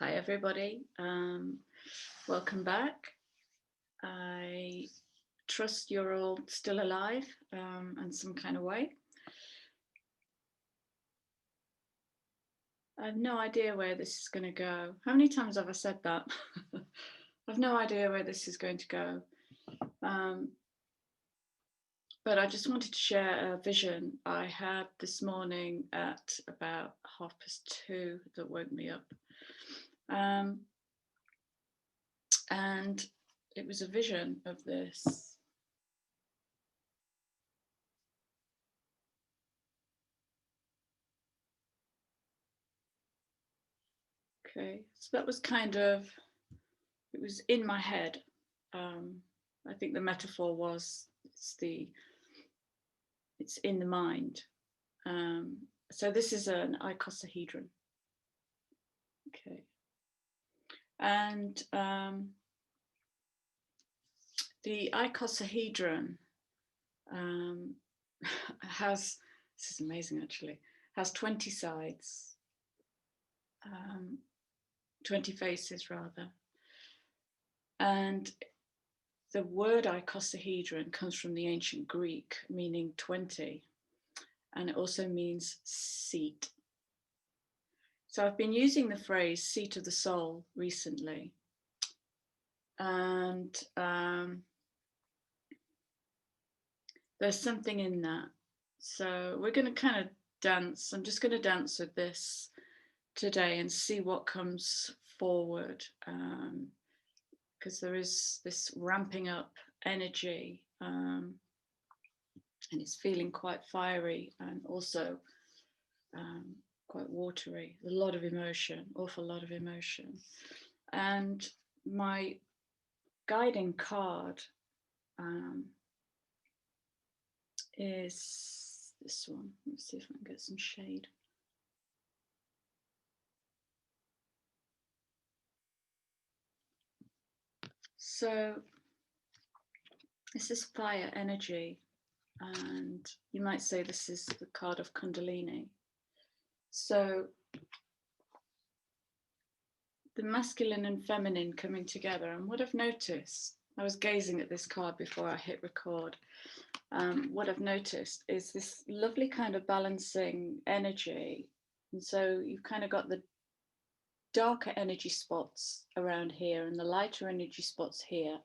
Hi everybody, welcome back. I trust you're all still alive in some kind of way. I have no idea where this is going to go. How many times have I said that? I have no idea where this is going to go. But I just wanted to share a vision I had this morning at about 2:30 that woke me up. And it was a vision of this. Okay, so that was it was in my head. I think the metaphor was it's in the mind. So this is an icosahedron. Okay, and the icosahedron has, this is amazing actually, has 20 sides, 20 faces rather. And the word icosahedron comes from the ancient Greek, meaning 20, and it also means seat. So I've been using the phrase seat of the soul recently. And there's something in that. So we're going to kind of dance. I'm just going to dance with this today and see what comes forward. Because there is this ramping up energy and it's feeling quite fiery and also quite watery. A lot of emotion, awful lot of emotion. And my guiding card is this one. Let's see if I can get some shade. So this is fire energy, and you might say this is the card of Kundalini. So the masculine and feminine coming together. And what I've noticed, I was gazing at this card before I hit record. What I've noticed is this lovely kind of balancing energy. And so you've kind of got the darker energy spots around here and the lighter energy spots here,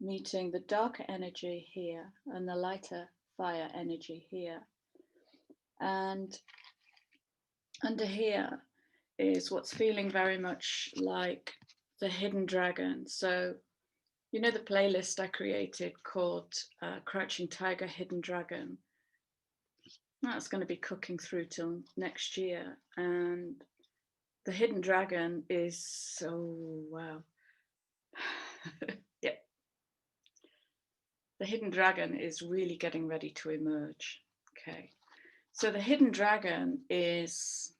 meeting the darker energy here and the lighter fire energy here. And under here is what's feeling very much like the hidden dragon. So, you know, the playlist I created called Crouching Tiger, Hidden Dragon. That's going to be cooking through till next year. And the hidden dragon is, oh, wow. Yeah. The hidden dragon is really getting ready to emerge. Okay. So the hidden dragon is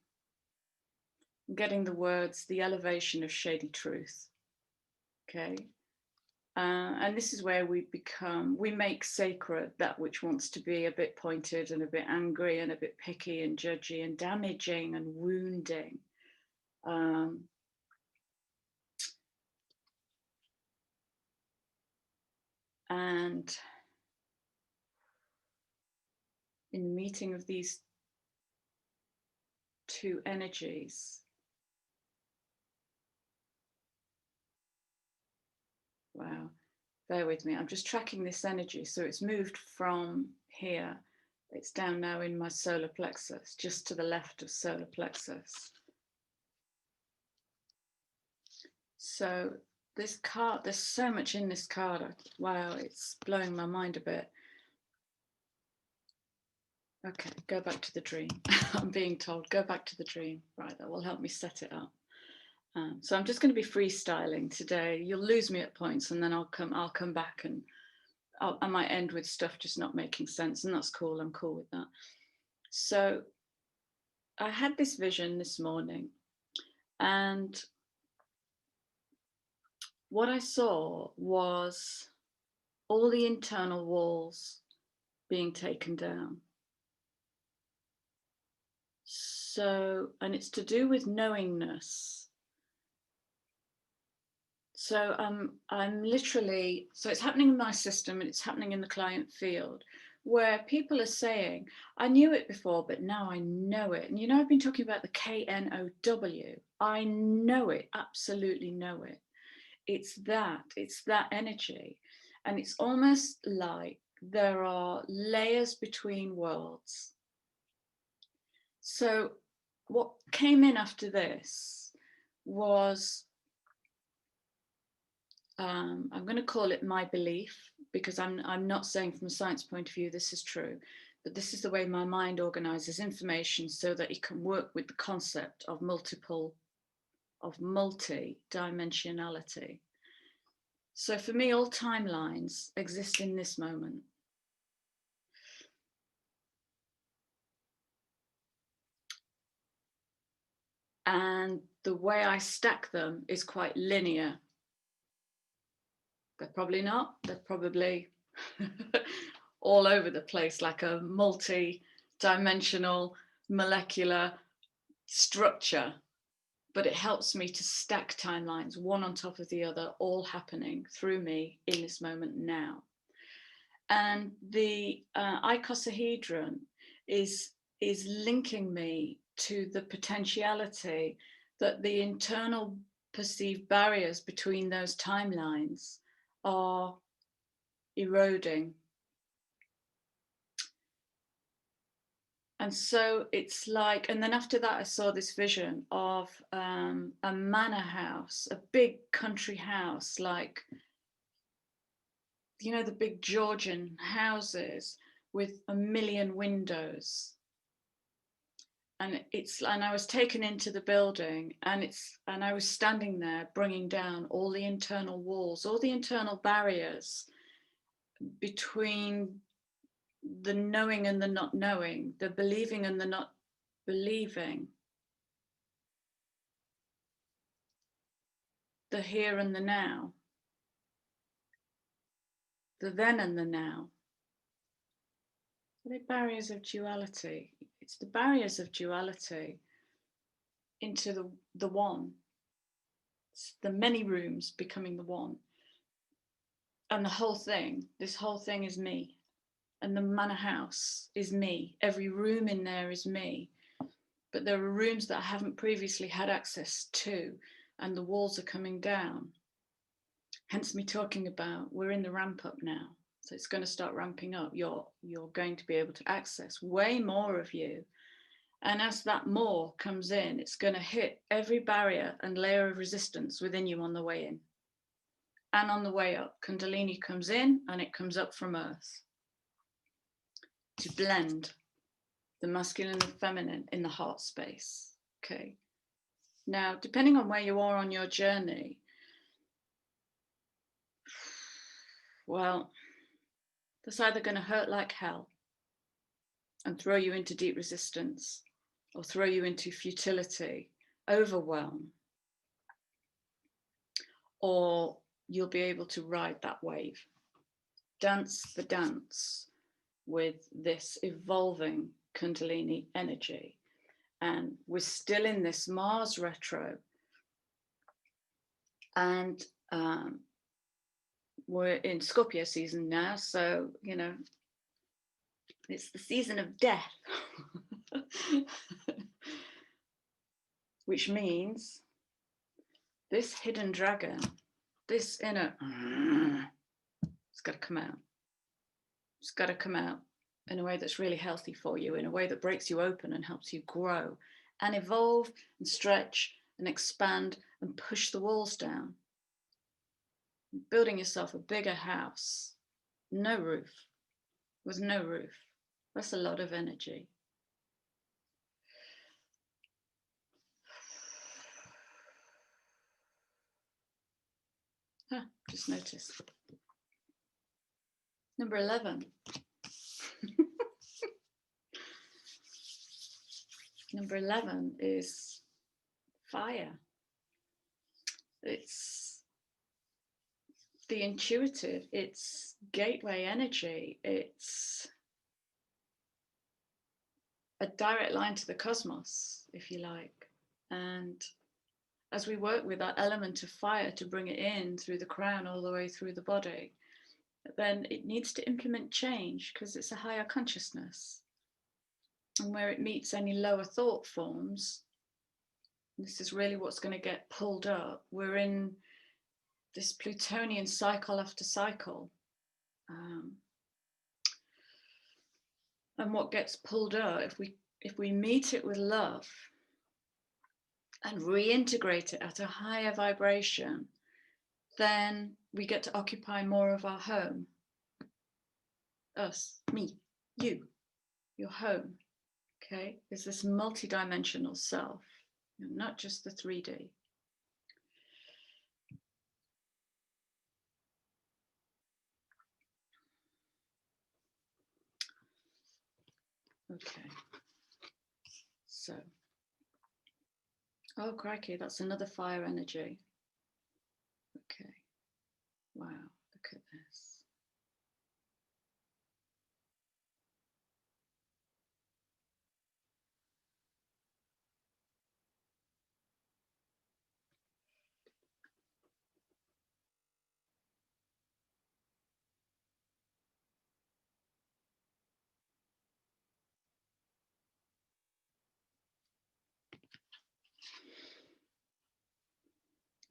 getting the words, the elevation of shady truth. Okay. And this is where we make sacred that which wants to be a bit pointed and a bit angry and a bit picky and judgy and damaging and wounding. And in the meeting of these two energies, wow, bear with me. I'm just tracking this energy. So it's moved from here. It's down now in my solar plexus, just to the left of solar plexus. So this card, there's so much in this card. Wow, it's blowing my mind a bit. Okay, go back to the dream. I'm being told, go back to the dream. Right, that will help me set it up. So I'm just going to be freestyling today. You'll lose me at points, and then I'll come back, and I might end with stuff just not making sense, and that's cool. I'm cool with that. So I had this vision this morning, and what I saw was all the internal walls being taken down. So, and it's to do with knowingness. So I'm literally, so it's happening in my system and it's happening in the client field, where people are saying, I knew it before, but now I know it. And I've been talking about the KNOW. I know it, absolutely know it. It's that energy. And it's almost like there are layers between worlds. So what came in after this was, I'm going to call it my belief, because I'm not saying from a science point of view this is true, but this is the way my mind organizes information so that it can work with the concept of multi-dimensionality. So for me, all timelines exist in this moment. And the way I stack them is quite linear. They're probably not. They're probably all over the place, like a multi-dimensional molecular structure. But it helps me to stack timelines, one on top of the other, all happening through me in this moment now. And the icosahedron is linking me to the potentiality that the internal perceived barriers between those timelines are eroding. And so it's like, and then after that, I saw this vision of a manor house, a big country house, like, the big Georgian houses with a million windows. And I was taken into the building, and I was standing there bringing down all the internal walls, all the internal barriers between the knowing and the not knowing, the believing and the not believing, the here and the now, the then and the now. Are they barriers of duality? It's the barriers of duality into the one. It's the many rooms becoming the one. And this whole thing is me. And the manor house is me. Every room in there is me. But there are rooms that I haven't previously had access to, and the walls are coming down. Hence me talking about, we're in the ramp up now. So it's going to start ramping up. You're going to be able to access way more of you. And as that more comes in, it's going to hit every barrier and layer of resistance within you on the way in. And on the way up, Kundalini comes in and it comes up from earth to blend the masculine and feminine in the heart space. Okay. Now, depending on where you are on your journey, well, that's either going to hurt like hell and throw you into deep resistance, or throw you into futility, overwhelm, or you'll be able to ride that wave, dance the dance with this evolving Kundalini energy. And we're still in this Mars retro, and we're in Scorpio season now, so it's the season of death. Which means this hidden dragon, this inner, it's got to come out. It's got to come out in a way that's really healthy for you, in a way that breaks you open and helps you grow and evolve and stretch and expand and push the walls down. Building yourself a bigger house, no roof, with no roof. That's a lot of energy. Just noticed. Number 11. Number 11 is fire. It's the intuitive, it's gateway energy, it's a direct line to the cosmos, if you like. And as we work with that element of fire to bring it in through the crown all the way through the body, then it needs to implement change because it's a higher consciousness. And where it meets any lower thought forms, this is really what's going to get pulled up. We're in this Plutonian cycle after cycle. And what gets pulled up, if we meet it with love and reintegrate it at a higher vibration, then we get to occupy more of our home. Us, me, you, your home, okay? Is this multidimensional self, not just the 3D. Okay, so, oh crikey, that's another fire energy. Okay, wow, look at this.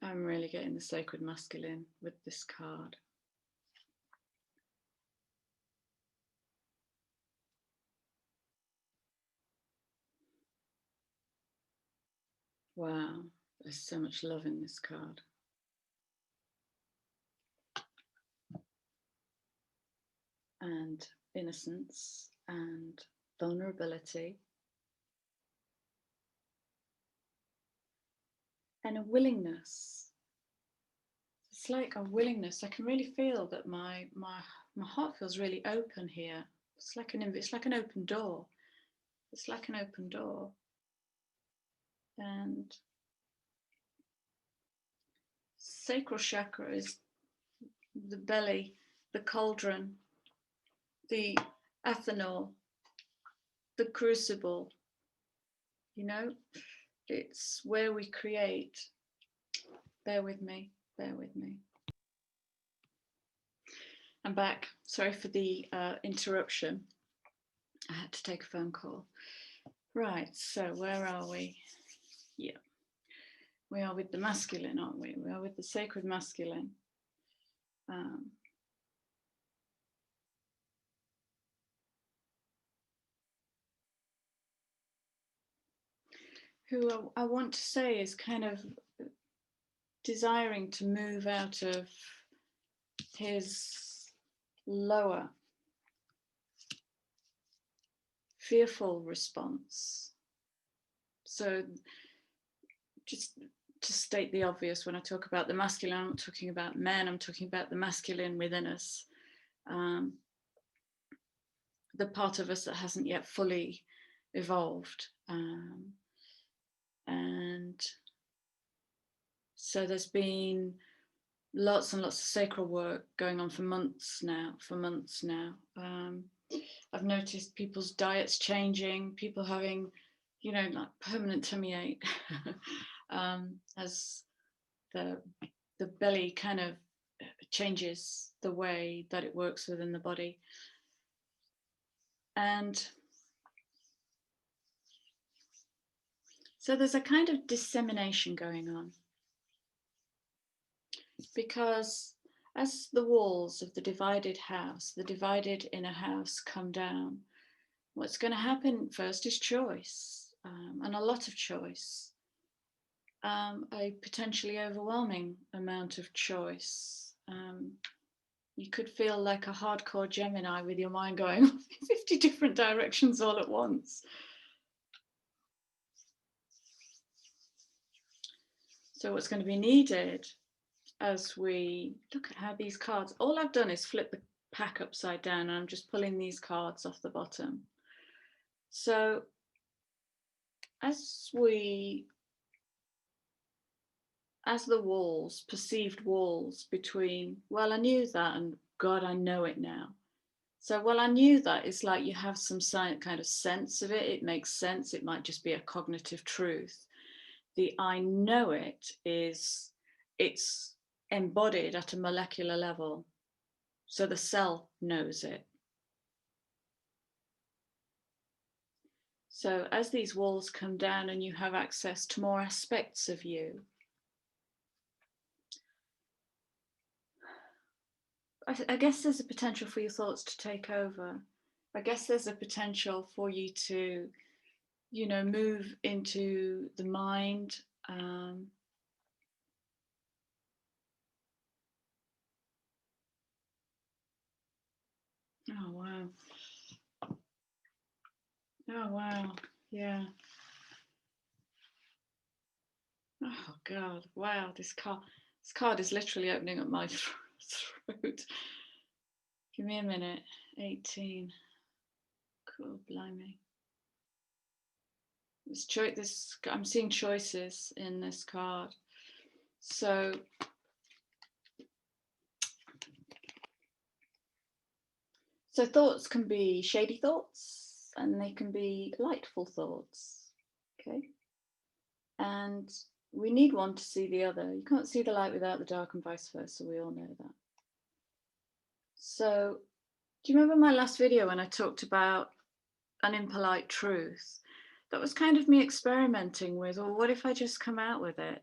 I'm really getting the sacred masculine with this card. Wow, there's so much love in this card. And innocence and vulnerability. And a willingness. It's like a willingness. I can really feel that my heart feels really open here. It's like an open door. It's like an open door. And sacral chakra is the belly, the cauldron, the ethanol, the crucible. You know, it's where we create. Bear with me, bear with me. I'm back. Sorry for the interruption. I had to take a phone call. Right, so where are we? Yeah, we are with the masculine, aren't we? We are with the sacred masculine. Who I want to say is kind of desiring to move out of his lower fearful response. So just to state the obvious, when I talk about the masculine, I'm not talking about men, I'm talking about the masculine within us. The part of us that hasn't yet fully evolved. And so there's been lots and lots of sacral work going on for months now. I've noticed people's diets changing, people having, you know, like permanent tummy ache as the belly kind of changes the way that it works within the body. And so there's a kind of dissemination going on, because as the walls of the divided house, the divided inner house come down, what's going to happen first is choice, and a lot of choice, a potentially overwhelming amount of choice. You could feel like a hardcore Gemini with your mind going 50 different directions all at once. So what's going to be needed as we look at how these cards, all I've done is flip the pack upside down and I'm just pulling these cards off the bottom. So as the walls, perceived walls between, well, I knew that, and God, I know it now. So, well, I knew that, it's like you have some kind of sense of it. It makes sense. It might just be a cognitive truth. The I know it is, it's embodied at a molecular level. So the cell knows it. So as these walls come down and you have access to more aspects of you, I guess there's a potential for your thoughts to take over. I guess there's a potential for you to, you know, move into the mind. Oh, wow. Oh, wow. Yeah. Oh, God. Wow. This card is literally opening up my throat. Give me a minute. 18. Cool, blimey. I'm seeing choices in this card. So thoughts can be shady thoughts and they can be lightful thoughts. Okay. And we need one to see the other. You can't see the light without the dark and vice versa. We all know that. So do you remember my last video when I talked about an impolite truth? That was kind of me experimenting with, well, what if I just come out with it?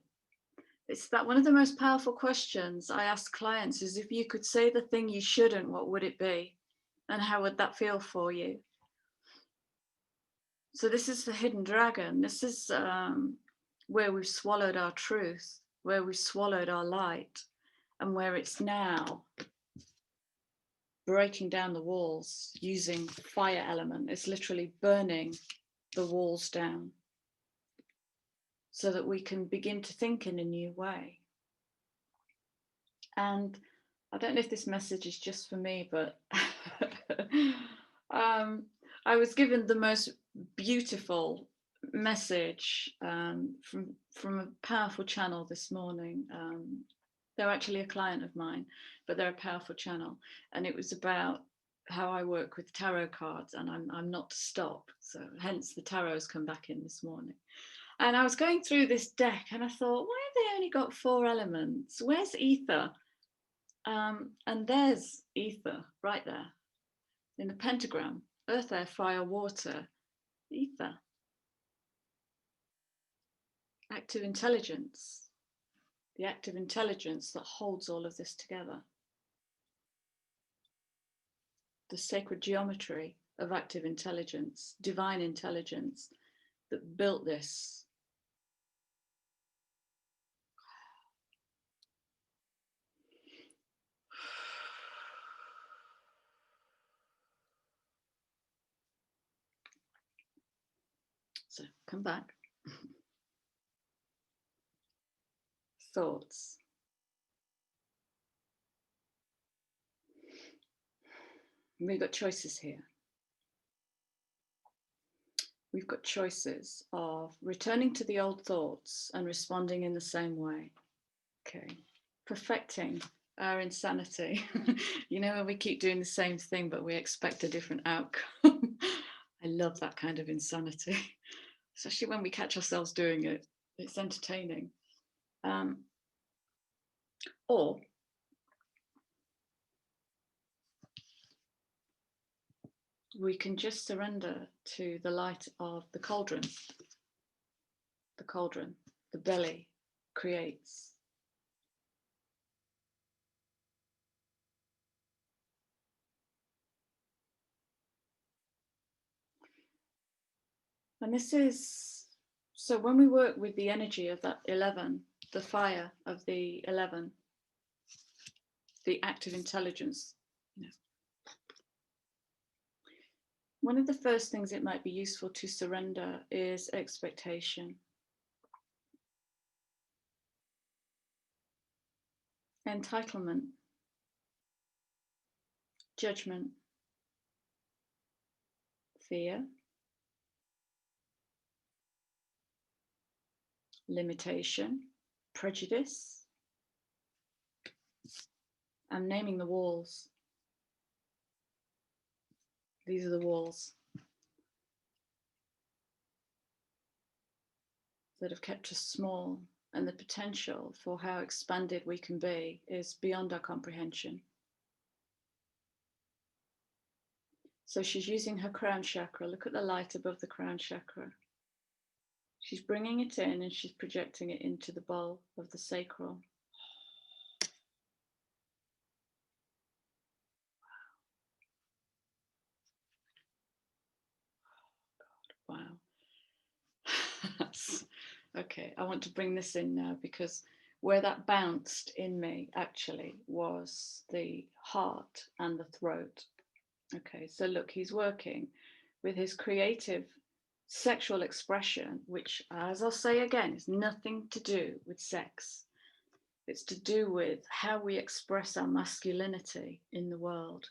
It's that one of the most powerful questions I ask clients is, if you could say the thing you shouldn't, what would it be? And how would that feel for you? So this is the hidden dragon. This is where we've swallowed our truth, where we've swallowed our light, and where it's now breaking down the walls using fire element. It's literally burning the walls down so that we can begin to think in a new way. And I don't know if this message is just for me, but I was given the most beautiful message from a powerful channel this morning. They're actually a client of mine, but they're a powerful channel, and it was about how I work with tarot cards, and I'm not to stop. So hence the tarot's come back in this morning. And I was going through this deck and I thought, why have they only got 4 elements? Where's ether? And there's ether right there in the pentagram: earth, air, fire, water, ether. Active intelligence, the active intelligence that holds all of this together. The sacred geometry of active intelligence, divine intelligence that built this. So come back. Thoughts. We've got choices here. We've got choices of returning to the old thoughts and responding in the same way. Okay. Perfecting our insanity. You know, when we keep doing the same thing, but we expect a different outcome. I love that kind of insanity, especially when we catch ourselves doing it. It's entertaining. Or we can just surrender to the light of the cauldron. The cauldron, the belly creates. And this is, so when we work with the energy of that 11, the fire of the 11, the active intelligence, you know, one of the first things it might be useful to surrender is expectation. Entitlement, judgment, fear, limitation, prejudice. I'm naming the walls. These are the walls. that have kept us small, and the potential for how expanded we can be is beyond our comprehension. So she's using her crown chakra. Look at the light above the crown chakra. She's bringing it in and she's projecting it into the bowl of the sacral. Wow. Okay, I want to bring this in now, because where that bounced in me actually was the heart and the throat. Okay, so look, he's working with his creative sexual expression, which, as I'll say again, is nothing to do with sex. It's to do with how we express our masculinity in the world.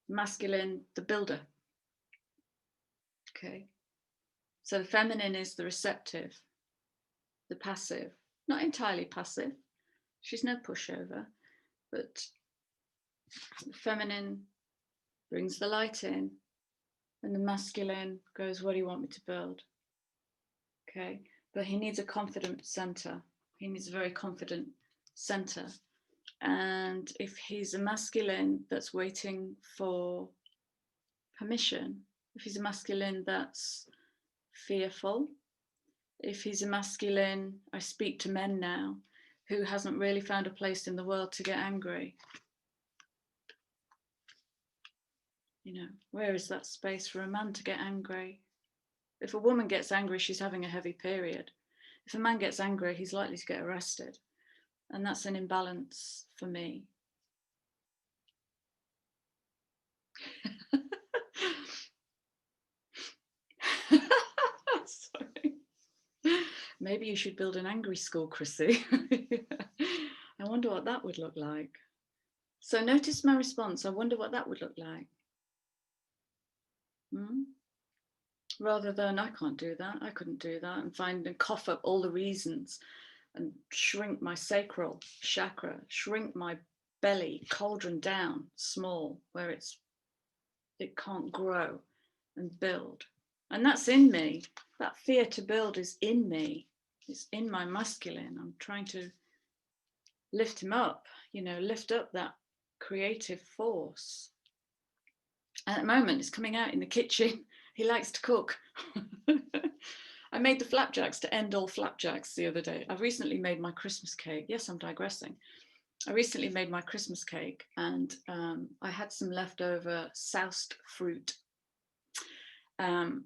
Masculine, the builder. Okay, so the feminine is the receptive, the passive, not entirely passive. She's no pushover, but the feminine brings the light in, and the masculine goes, what do you want me to build? Okay, but he needs a confident center. He needs a very confident center. And if he's a masculine that's waiting for permission, if he's a masculine that's fearful, if he's a masculine, I speak to men now, who hasn't really found a place in the world to get angry. You know, where is that space for a man to get angry? If a woman gets angry, she's having a heavy period. If a man gets angry, he's likely to get arrested. And that's an imbalance for me. Sorry. Maybe you should build an angry school, Chrissy. I wonder what that would look like. So notice my response. I wonder what that would look like. Rather than, I can't do that, I couldn't do that, and find and cough up all the reasons and shrink my sacral chakra, shrink my belly cauldron down small, where it can't grow and build. And that's in me. That fear to build is in me. It's in my masculine. I'm trying to lift him up, you know, lift up that creative force. And at the moment, it's coming out in the kitchen. He likes to cook. I made the flapjacks to end all flapjacks the other day. I've recently made my Christmas cake. Yes, I'm digressing. I recently made my Christmas cake, and I had some leftover soused fruit. And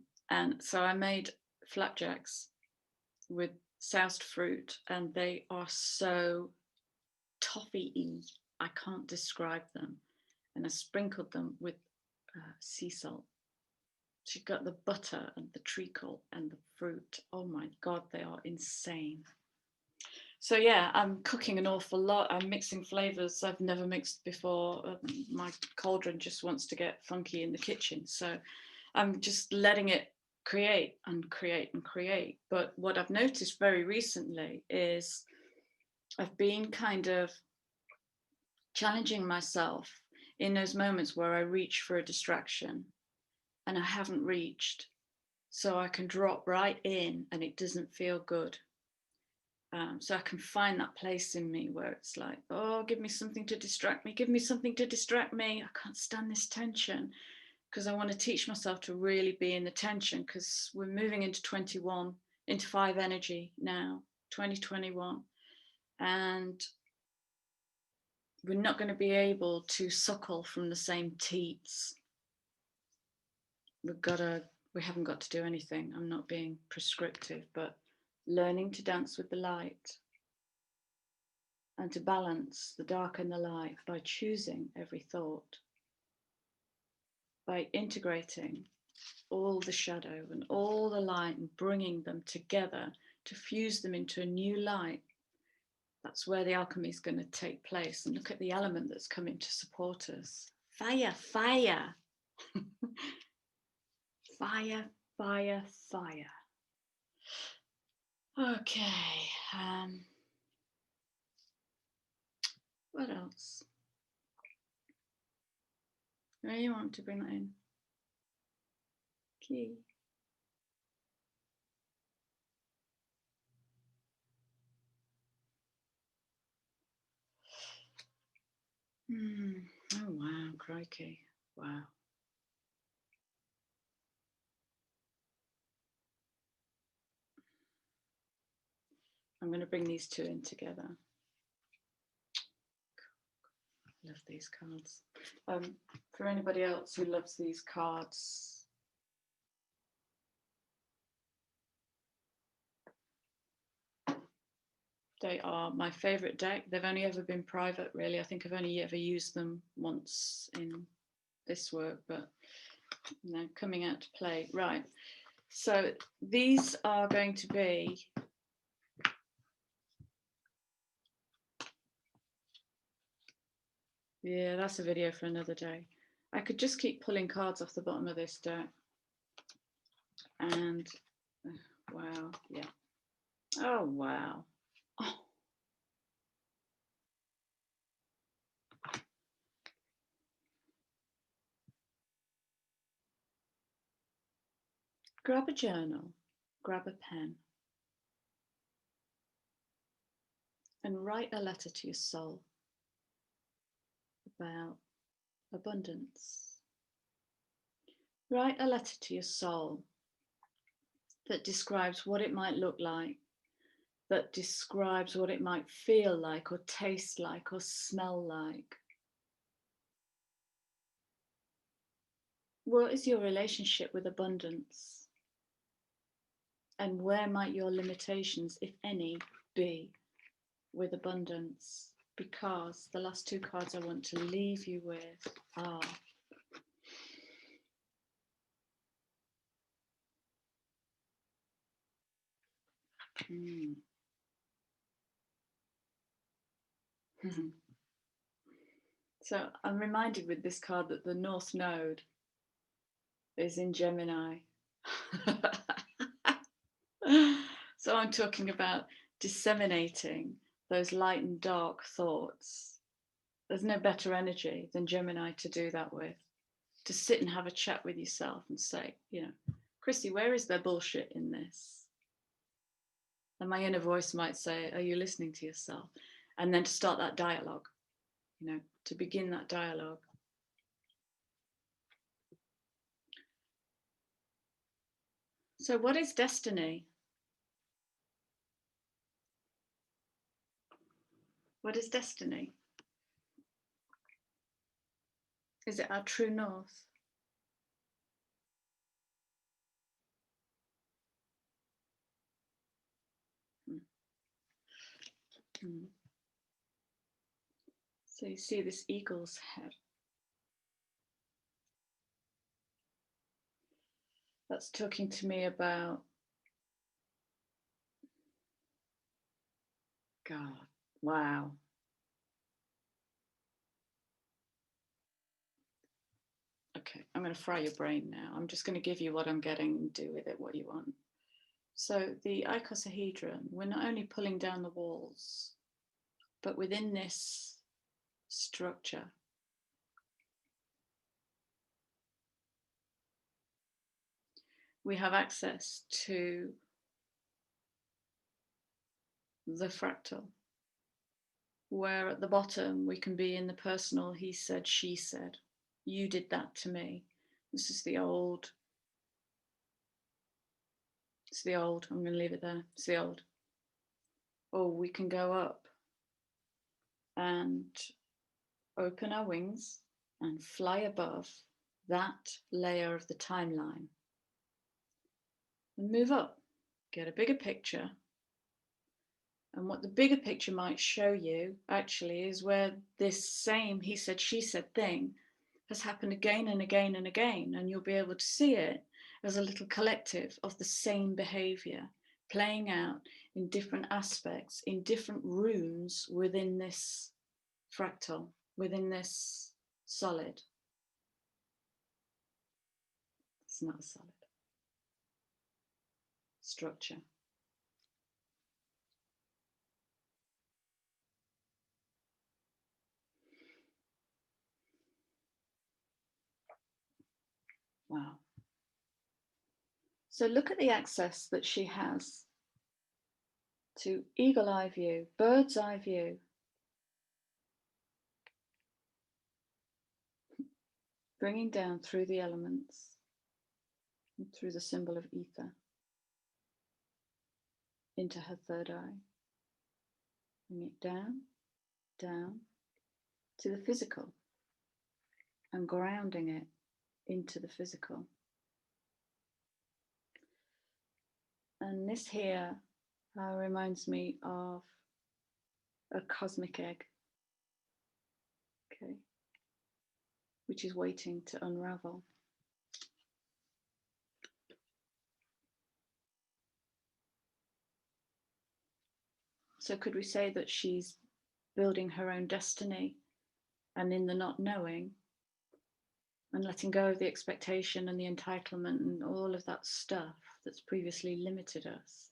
so I made flapjacks with soused fruit, and they are so toffee-y. I can't describe them. And I sprinkled them with sea salt. She got the butter and the treacle and the fruit. Oh my God, they are insane. So yeah, I'm cooking an awful lot. I'm mixing flavors I've never mixed before. My cauldron just wants to get funky in the kitchen. So I'm just letting it create and create and create. But what I've noticed very recently is I've been kind of challenging myself in those moments where I reach for a distraction and I haven't reached, so I can drop right in and it doesn't feel good. So I can find that place in me where it's like, oh, give me something to distract me, give me something to distract me. I can't stand this tension, because I want to teach myself to really be in the tension, because we're moving into 21, into 5 energy now, 2021. And we're not going to be able to suckle from the same teats. We haven't got to do anything. I'm not being prescriptive, but learning to dance with the light and to balance the dark and the light by choosing every thought, by integrating all the shadow and all the light and bringing them together to fuse them into a new light. That's where the alchemy is going to take place. And look at the element that's coming to support us. Fire, fire. Fire, fire, fire. Okay. What else? Where you want to bring that in? Key. Oh, wow, crikey. Wow. I'm going to bring these two in together. Love these cards. For anybody else who loves these cards, they are my favourite deck. They've only ever been private, really. I think I've only ever used them once in this work, but now coming out to play. Right. So these are going to be yeah, that's a video for another day. I could just keep pulling cards off the bottom of this deck. And wow, yeah. Oh, wow. Oh. Grab a journal, grab a pen, and write a letter to your soul about abundance. Write a letter to your soul that describes what it might look like, that describes what it might feel like, or taste like, or smell like. What is your relationship with abundance? And where might your limitations, if any, be with abundance? Because the last two cards I want to leave you with are So I'm reminded with this card that the North Node is in Gemini. So I'm talking about disseminating those light and dark thoughts. There's no better energy than Gemini to do that with. To sit and have a chat with yourself and say, you know, Chrissy, where is there bullshit in this? And my inner voice might say, are you listening to yourself? And then to start that dialogue, you know, to begin that dialogue. So what is destiny? What is destiny? Is it our true north? So you see this eagle's head. That's talking to me about God. Wow. Okay, I'm going to fry your brain now. I'm just going to give you what I'm getting and do with it what you want. So the icosahedron, we're not only pulling down the walls, but within this structure, we have access to the fractal, where at the bottom we can be in the personal he said, she said. You did that to me. This is the old. It's the old. I'm going to leave it there. It's the old. Or we can go up and open our wings and fly above that layer of the timeline and move up, get a bigger picture. And what the bigger picture might show you actually is where this same he said, she said thing has happened again and again and again. And you'll be able to see it as a little collective of the same behavior playing out in different aspects, in different rooms within this fractal, within this solid. It's not a solid structure. Wow. So look at the access that she has to eagle eye view, bird's eye view. bringing down through the elements and through the symbol of ether into her third eye. Bring it down, down to the physical and grounding it into the physical. And this here reminds me of a cosmic egg, okay, which is waiting to unravel. So could we say that she's building her own destiny, and in the not knowing and letting go of the expectation and the entitlement and all of that stuff that's previously limited us,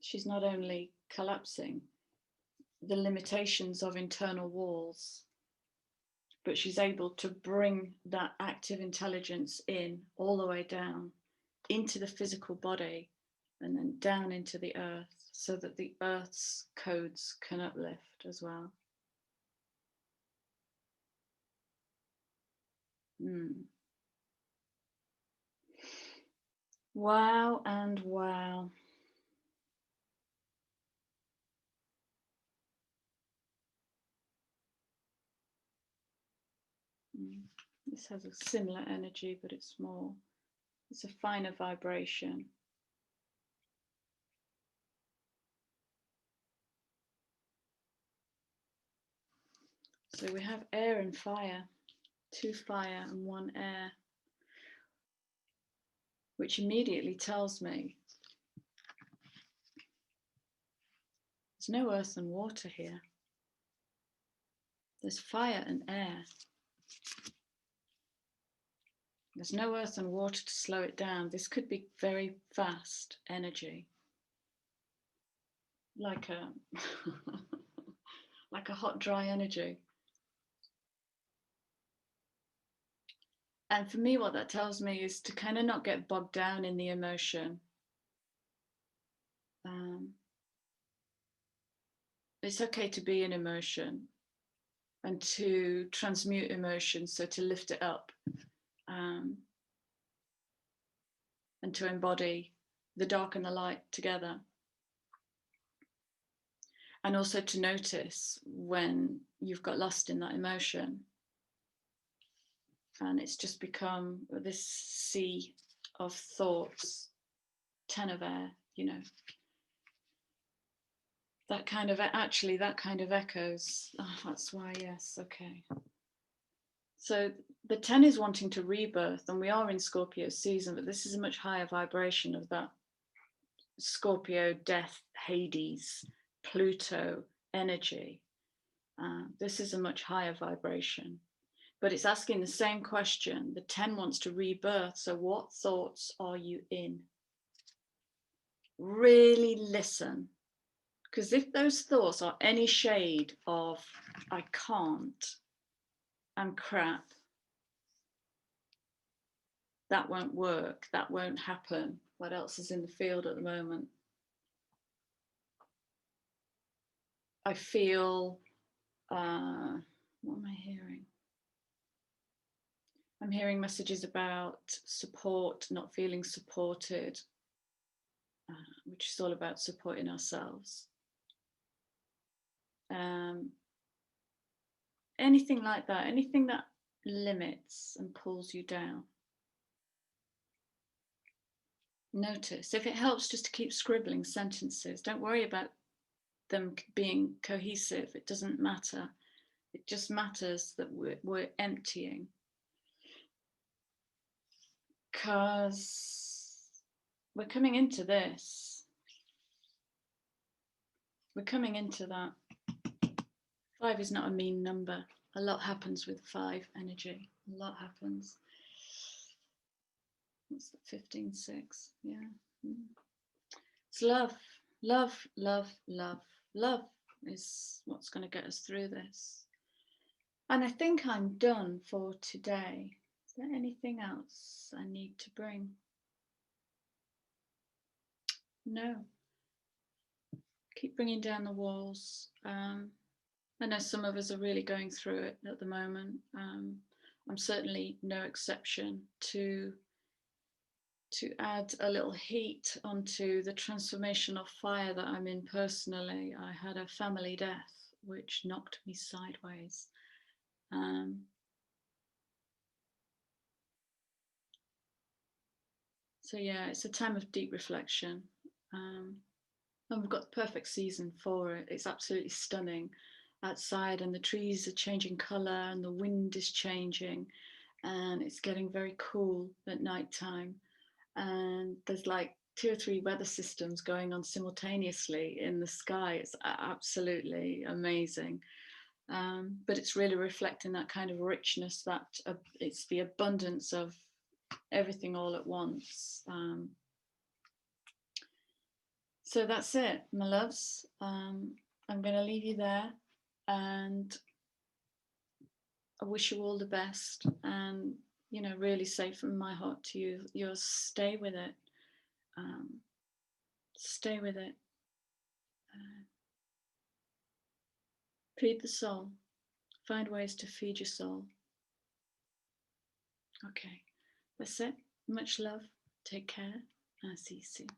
she's not only collapsing the limitations of internal walls, but she's able to bring that active intelligence in all the way down into the physical body and then down into the earth, so that the earth's codes can uplift as well. Wow and wow. This has a similar energy, but it's a finer vibration. So we have air and fire, 2 fire and 1 air, which immediately tells me there's no earth and water here. There's fire and air. There's no earth and water to slow it down. This could be very fast energy, like a like a hot, dry energy. And for me, what that tells me is to kind of not get bogged down in the emotion. It's okay to be in emotion and to transmute emotion, so to lift it up and to embody the dark and the light together. And also to notice when you've got lost in that emotion and it's just become this sea of thoughts, 10 of air, you know, that kind of echoes. Oh, that's why, yes, okay. So the 10 is wanting to rebirth, and we are in Scorpio season, but this is a much higher vibration of that Scorpio, death, Hades, Pluto energy. This is a much higher vibration, but it's asking the same question. The 10 wants to rebirth. So what thoughts are you in? Really listen, because if those thoughts are any shade of I can't, I'm crap, that won't work, that won't happen, what else is in the field at the moment? I feel, what am I hearing? I'm hearing messages about support, not feeling supported, which is all about supporting ourselves. Anything like that, anything that limits and pulls you down. Notice. If it helps just to keep scribbling sentences, don't worry about them being cohesive. It doesn't matter. It just matters that we're emptying. Because we're coming into this. We're coming into that. 5 is not a mean number. A lot happens with 5 energy. A lot happens. What's that? 15-6. Yeah. It's love. Love, love, love. Love is what's going to get us through this. And I think I'm done for today. Is there anything else I need to bring? No. Keep bringing down the walls. I know some of us are really going through it at the moment. I'm certainly no exception to add a little heat onto the transformational fire that I'm in personally. I had a family death which knocked me sideways. So yeah, it's a time of deep reflection. And we've got the perfect season for it. It's absolutely stunning outside, and the trees are changing colour, and the wind is changing, and it's getting very cool at night time. And there's like 2 or 3 weather systems going on simultaneously in the sky. It's absolutely amazing. But it's really reflecting that kind of richness, that it's the abundance of everything all at once. So that's it, my loves. I'm going to leave you there, and I wish you all the best, and really say from my heart to you, yours, stay with it. Stay with it. Feed the soul. Find ways to feed your soul. Okay, that's it. Much love. Take care, and I'll see you soon.